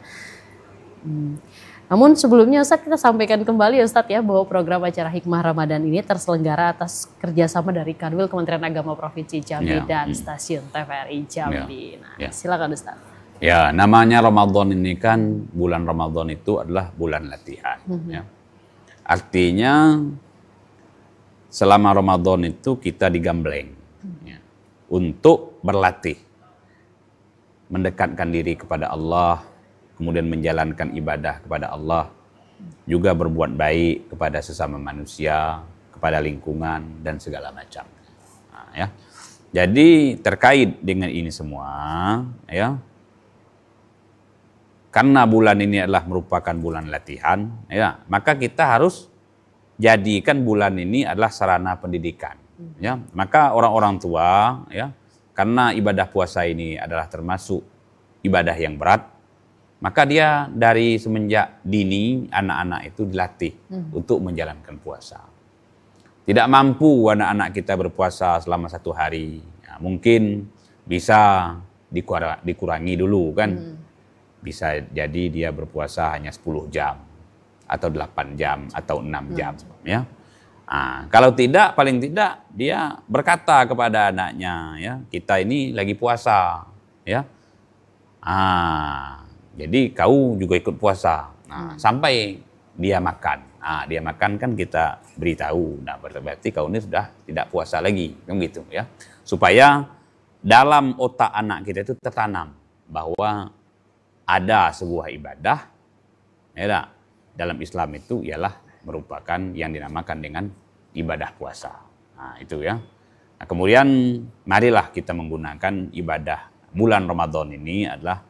Namun sebelumnya Ustadz, kita sampaikan kembali ya Ustadz ya bahwa program acara Hikmah Ramadan ini terselenggara atas kerjasama dari Kanwil Kementerian Agama Provinsi Jambi dan Stasiun TVRI Jambi. Nah silakan Ustadz. Ya, namanya Ramadan ini kan, bulan Ramadan itu adalah bulan latihan. Ya. Artinya selama Ramadan itu kita digambleng ya, untuk berlatih, mendekatkan diri kepada Allah, kemudian menjalankan ibadah kepada Allah, juga berbuat baik kepada sesama manusia, kepada lingkungan, dan segala macam. Nah, ya. Jadi terkait dengan ini semua, ya, karena bulan ini adalah merupakan bulan latihan, ya, maka kita harus jadikan bulan ini adalah sarana pendidikan. Ya. Maka orang-orang tua, ya, karena ibadah puasa ini adalah termasuk ibadah yang berat, maka dia dari semenjak dini anak-anak itu dilatih untuk menjalankan puasa. Tidak mampu anak-anak kita berpuasa selama 1 hari, ya, mungkin bisa dikurangi dulu kan. Bisa jadi dia berpuasa hanya 10 jam atau 8 jam atau 6 jam. Ya. Kalau tidak, paling tidak dia berkata kepada anaknya, ya, kita ini lagi puasa, ya. Jadi kau juga ikut puasa. Sampai dia makan. Dia makan kan kita beritahu. Nah, berarti kau ini sudah tidak puasa lagi, kan gitu, ya. Supaya dalam otak anak kita itu tertanam bahwa ada sebuah ibadah, ya, dalam Islam itu ialah merupakan yang dinamakan dengan ibadah puasa. Itu ya. Nah, kemudian marilah kita menggunakan ibadah bulan Ramadan ini adalah,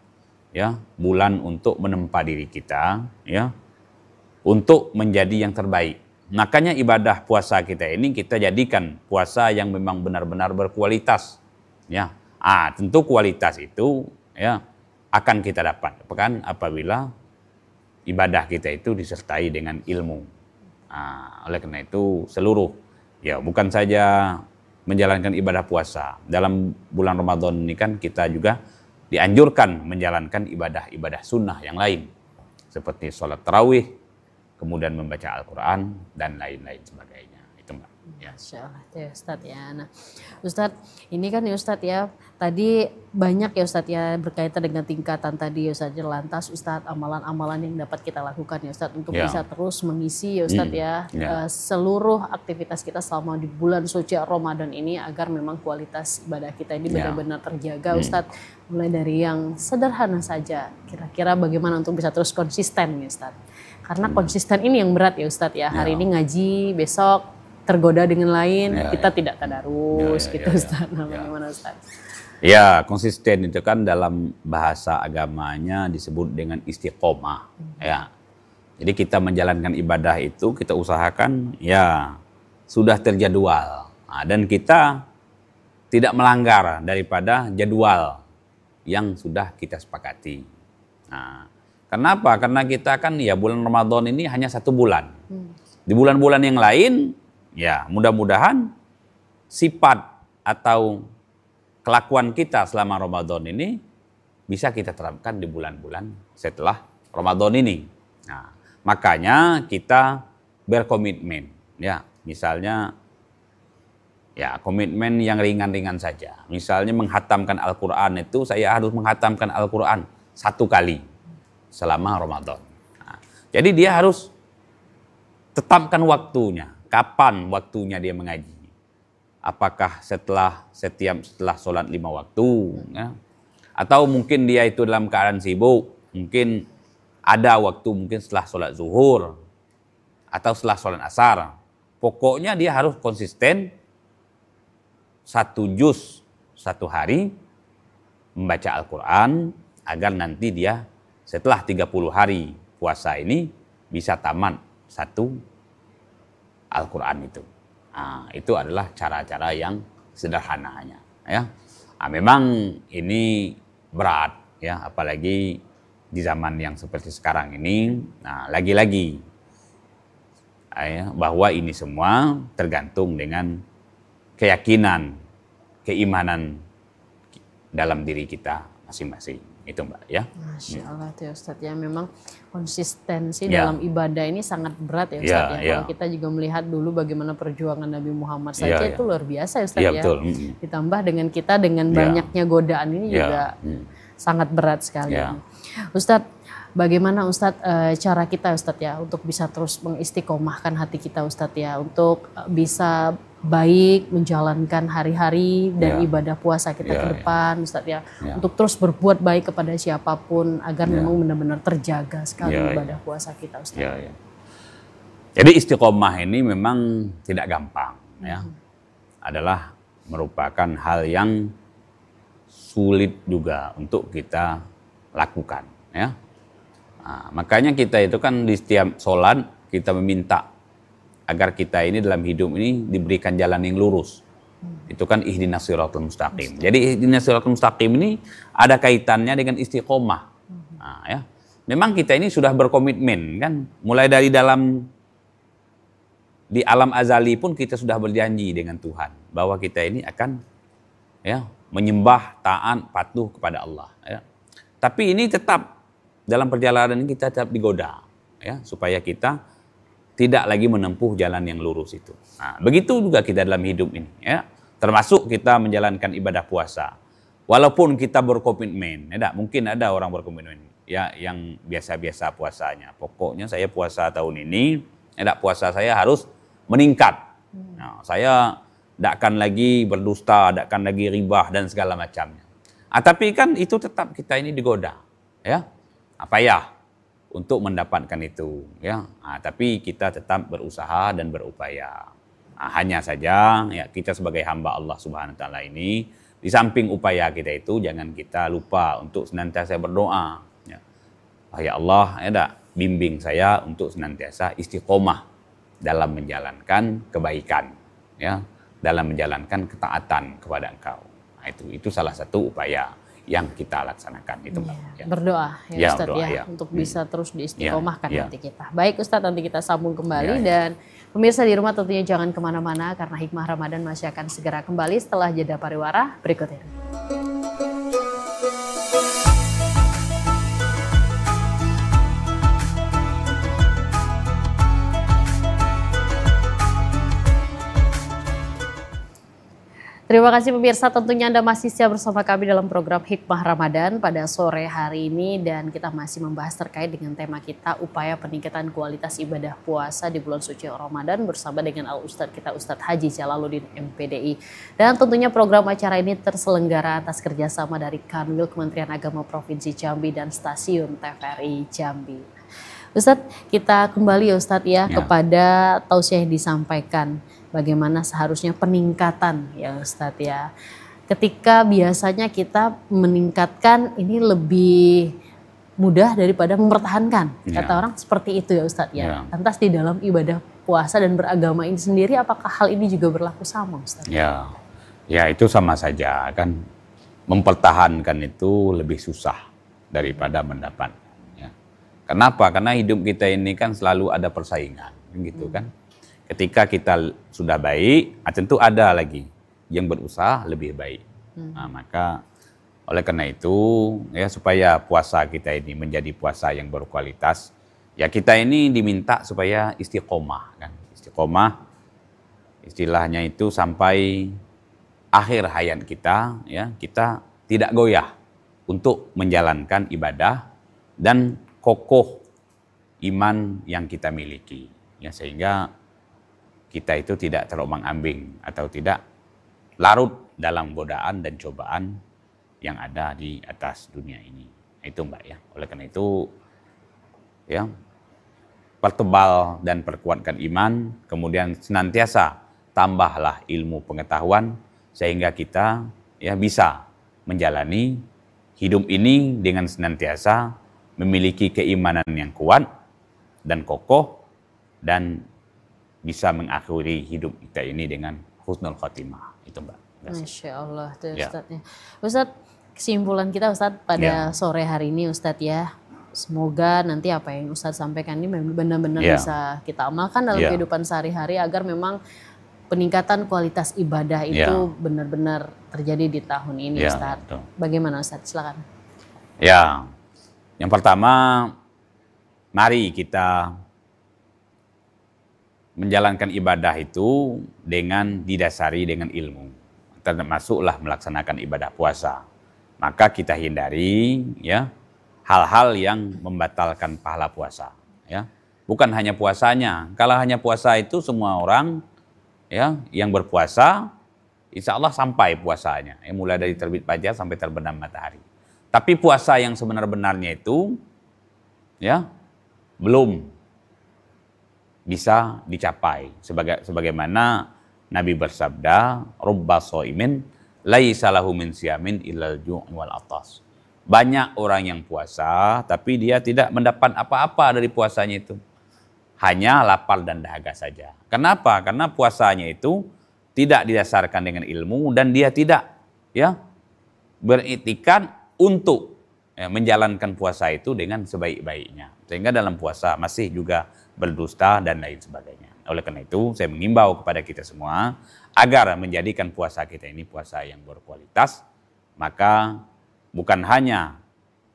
ya, bulan untuk menempa diri kita, ya, untuk menjadi yang terbaik. Makanya ibadah puasa kita ini kita jadikan puasa yang memang benar-benar berkualitas, ya. Tentu kualitas itu, ya, akan kita dapat kan apabila ibadah kita itu disertai dengan ilmu. Oleh karena itu seluruh, ya, bukan saja menjalankan ibadah puasa. Dalam bulan Ramadan ini kan kita juga dianjurkan menjalankan ibadah-ibadah sunnah yang lain. Seperti sholat tarawih, kemudian membaca Al-Quran, dan lain-lain sebagainya. Itu, Mbak. Ya. Masya Allah, ya Ustadz, ya. Nah, Ustadz, ini kan ya Ustadz, ya, tadi banyak ya Ustadz, ya, berkaitan dengan tingkatan tadi ya Ustadz. Lantas Ustadz, amalan-amalan yang dapat kita lakukan ya Ustadz untuk bisa terus mengisi ya Ustadz, ya, seluruh aktivitas kita selama di bulan suci Ramadan ini, agar memang kualitas ibadah kita ini benar-benar terjaga Ustadz. Mulai dari yang sederhana saja, kira-kira bagaimana untuk bisa terus konsisten ya Ustadz. Karena konsisten ini yang berat ya Ustadz, ya. Hari ini ngaji, besok tergoda dengan lain, kita tidak tadarus gitu Ustaz. Bagaimana Ustaz? Ya, konsisten itu kan dalam bahasa agamanya disebut dengan istiqomah, ya. Jadi kita menjalankan ibadah itu kita usahakan, ya, sudah terjadwal, dan kita tidak melanggar daripada jadwal yang sudah kita sepakati. Kenapa? Karena kita kan, ya, bulan Ramadan ini hanya 1 bulan. Di bulan-bulan yang lain, ya, mudah-mudahan sifat atau kelakuan kita selama Ramadan ini bisa kita terapkan di bulan-bulan setelah Ramadan ini. Nah, makanya kita berkomitmen, ya, misalnya, ya, komitmen yang ringan-ringan saja. Misalnya menghatamkan Al-Quran itu, saya harus menghatamkan Al-Quran 1 kali selama Ramadan. Jadi dia harus tetapkan waktunya. Kapan waktunya dia mengaji? Apakah setelah sholat 5 waktu, ya? Atau mungkin dia itu dalam keadaan sibuk, mungkin ada waktu mungkin setelah sholat zuhur atau setelah sholat asar. Pokoknya dia harus konsisten 1 juz 1 hari membaca Al-Quran, agar nanti dia setelah 30 hari puasa ini bisa tamat 1 Al-Quran itu. Itu adalah cara-cara yang sederhananya, ya. Memang ini berat, ya, apalagi di zaman yang seperti sekarang ini. Lagi-lagi, ya, bahwa ini semua tergantung dengan keyakinan, keimanan dalam diri kita masing-masing. Itu, Mbak, ya. Masya Allah tuh ya Ustadz, ya, memang konsistensi dalam ibadah ini sangat berat ya Ustadz, ya. Kalau kita juga melihat dulu bagaimana perjuangan Nabi Muhammad saja itu luar biasa ya Ustadz, ya. Betul. Ditambah dengan kita dengan banyaknya godaan ini juga sangat berat sekali. Ustadz, bagaimana Ustadz cara kita Ustadz, ya, untuk bisa terus mengistiqomahkan hati kita Ustadz, ya, untuk bisa baik menjalankan hari-hari dan ibadah puasa kita ke depan Ustadz, ya, untuk terus berbuat baik kepada siapapun agar memang benar-benar terjaga sekali ibadah puasa kita Ustadz. Jadi istiqomah ini memang tidak gampang, ya. Adalah merupakan hal yang sulit juga untuk kita lakukan, ya. Makanya kita itu kan di setiap sholat kita meminta agar kita ini dalam hidup ini diberikan jalan yang lurus. Itu kan ihdinas siratal mustaqim. Jadi ihdinas siratal mustaqim ini ada kaitannya dengan istiqomah. Ya. Memang kita ini sudah berkomitmen kan, mulai dari di alam azali pun kita sudah berjanji dengan Tuhan bahwa kita ini akan, ya, menyembah, taat, patuh kepada Allah, ya. Tapi ini tetap dalam perjalanan ini kita tetap digoda, ya, supaya kita tidak lagi menempuh jalan yang lurus itu. Nah, begitu juga kita dalam hidup ini, ya. Termasuk kita menjalankan ibadah puasa. Walaupun kita berkomitmen, ya, mungkin ada orang berkomitmen ya yang biasa-biasa puasanya. Pokoknya saya puasa tahun ini, ya, puasa saya harus meningkat. Nah, saya tidak akan lagi berdusta, tidak akan lagi ribah dan segala macamnya. Tapi kan itu tetap kita ini digoda, ya. Apa ya? Untuk mendapatkan itu, ya. Tapi kita tetap berusaha dan berupaya. Hanya saja ya kita sebagai hamba Allah Subhanahu wa taala ini, di samping upaya kita itu jangan kita lupa untuk senantiasa berdoa, ya. Ya Allah, ya bimbing saya untuk senantiasa istiqomah dalam menjalankan kebaikan, ya, dalam menjalankan ketaatan kepada Engkau. Nah, itu salah satu upaya yang kita laksanakan itu, Mbak. Ya. Berdoa ya Ustadz ya, untuk bisa terus diistiqomahkan nanti kita. Baik Ustadz, nanti kita sambung kembali dan pemirsa di rumah tentunya jangan kemana-mana karena Hikmah Ramadan masih akan segera kembali setelah jeda pariwara berikut ini. Terima kasih pemirsa, tentunya Anda masih setia bersama kami dalam program Hikmah Ramadan pada sore hari ini dan kita masih membahas terkait dengan tema kita upaya peningkatan kualitas ibadah puasa di bulan suci Ramadan bersama dengan Al-Ustadz kita Ustadz Haji Jalaluddin MPDI. Dan tentunya program acara ini terselenggara atas kerjasama dari Kanwil Kementerian Agama Provinsi Jambi dan Stasiun TVRI Jambi. Ustadz, kita kembali ya Ustadz ya kepada tausiah yang disampaikan. Bagaimana seharusnya peningkatan ya Ustadz ya. Ketika biasanya kita meningkatkan ini lebih mudah daripada mempertahankan. Kata orang seperti itu ya Ustadz ya. Lantas di dalam ibadah puasa dan beragama ini sendiri apakah hal ini juga berlaku sama Ustadz? Ya itu sama saja kan. Mempertahankan itu lebih susah daripada mendapat. Ya. Kenapa? Karena hidup kita ini kan selalu ada persaingan gitu kan. Ketika kita sudah baik, tentu ada lagi yang berusaha lebih baik. Nah, maka oleh karena itu, ya supaya puasa kita ini menjadi puasa yang berkualitas, ya kita ini diminta supaya istiqomah, kan? Istiqomah, istilahnya itu sampai akhir hayat kita, ya kita tidak goyah untuk menjalankan ibadah dan kokoh iman yang kita miliki, ya sehingga kita itu tidak terombang-ambing atau tidak larut dalam godaan dan cobaan yang ada di atas dunia ini. Itu Mbak ya. Oleh karena itu ya pertebal dan perkuatkan iman, kemudian senantiasa tambahlah ilmu pengetahuan sehingga kita ya bisa menjalani hidup ini dengan senantiasa memiliki keimanan yang kuat dan kokoh dan bisa mengakhiri hidup kita ini dengan husnul khotimah. Itu Mbak. Masya Allah tuh Ustadz ya. Ustadz, kesimpulan kita Ustadz pada sore hari ini Ustadz ya. Semoga nanti apa yang Ustadz sampaikan ini benar-benar bisa kita amalkan dalam kehidupan sehari-hari agar memang peningkatan kualitas ibadah itu benar-benar terjadi di tahun ini Ustadz. Betul. Bagaimana Ustadz? Silakan. Ya, yang pertama mari kita menjalankan ibadah itu dengan didasari dengan ilmu. Termasuklah melaksanakan ibadah puasa. Maka kita hindari ya hal-hal yang membatalkan pahala puasa. Ya, bukan hanya puasanya. Kalau hanya puasa itu semua orang ya yang berpuasa, insya Allah sampai puasanya. Ya, mulai dari terbit fajar sampai terbenam matahari. Tapi puasa yang sebenar-benarnya itu ya belum bisa dicapai sebagaimana Nabi bersabda rubba shaimin laisa lahu min siyamin illal ju' wal atas. Banyak orang yang puasa tapi dia tidak mendapat apa-apa dari puasanya itu. Hanya lapar dan dahaga saja. Kenapa? Karena puasanya itu tidak didasarkan dengan ilmu dan dia tidak ya beriktikad untuk menjalankan puasa itu dengan sebaik-baiknya. Sehingga dalam puasa masih juga berdusta dan lain sebagainya. Oleh karena itu saya mengimbau kepada kita semua agar menjadikan puasa kita ini puasa yang berkualitas, maka bukan hanya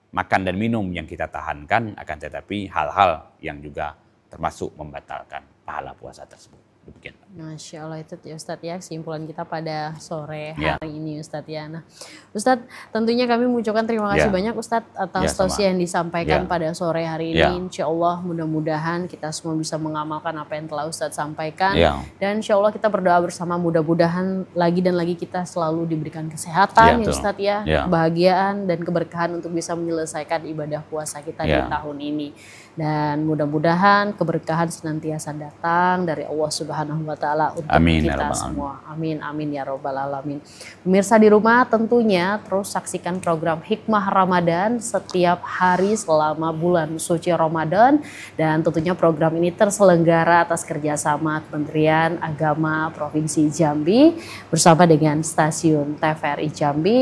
makan dan minum yang kita tahankan, akan tetapi hal-hal yang juga termasuk membatalkan pahala puasa tersebut. Demikian. Masya Allah, itu ya Ustadz ya kesimpulan kita pada sore Ya. hari ini Ustadz ya. Nah Ustadz, tentunya kami mengucapkan terima kasih Ya. banyak Ustadz atas Ya, tausiah sama. yang disampaikan Ya. pada sore hari ini. Ya. Insya Allah mudah-mudahan kita semua bisa mengamalkan apa yang telah Ustadz sampaikan. Ya. Dan insya Allah kita berdoa bersama, mudah-mudahan lagi dan lagi kita selalu diberikan kesehatan ya Ya, betul. Ustadz ya, Ya. kebahagiaan dan keberkahan untuk bisa menyelesaikan ibadah puasa kita di Ya. tahun ini. Dan mudah-mudahan keberkahan senantiasa datang dari Allah Subhanahu wa taala untuk Amin, ya kita Rabbal semua. Amin amin ya robbal alamin. Pemirsa di rumah tentunya terus saksikan program Hikmah Ramadan setiap hari selama bulan suci Ramadan, dan tentunya program ini terselenggara atas kerjasama Kementerian Agama Provinsi Jambi bersama dengan stasiun TVRI Jambi.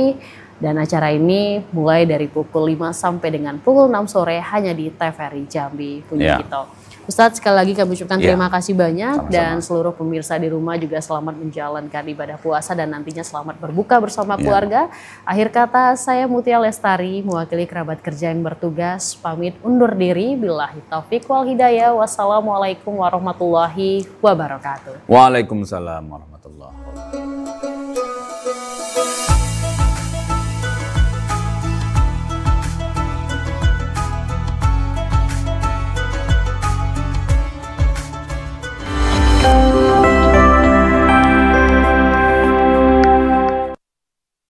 Dan acara ini mulai dari pukul 5 sampai dengan pukul 6 sore hanya di TVRI Jambi punya Ya. kita. Ustadz, sekali lagi kami ucapkan Ya. terima kasih banyak. Sama-sama. Dan seluruh pemirsa di rumah juga selamat menjalankan ibadah puasa dan nantinya selamat berbuka bersama Ya. keluarga. Akhir kata, saya Mutia Lestari mewakili kerabat kerja yang bertugas pamit undur diri. Billahi taufiq wal hidayah. Wassalamualaikum warahmatullahi wabarakatuh. Waalaikumsalam warahmatullahi wabarakatuh.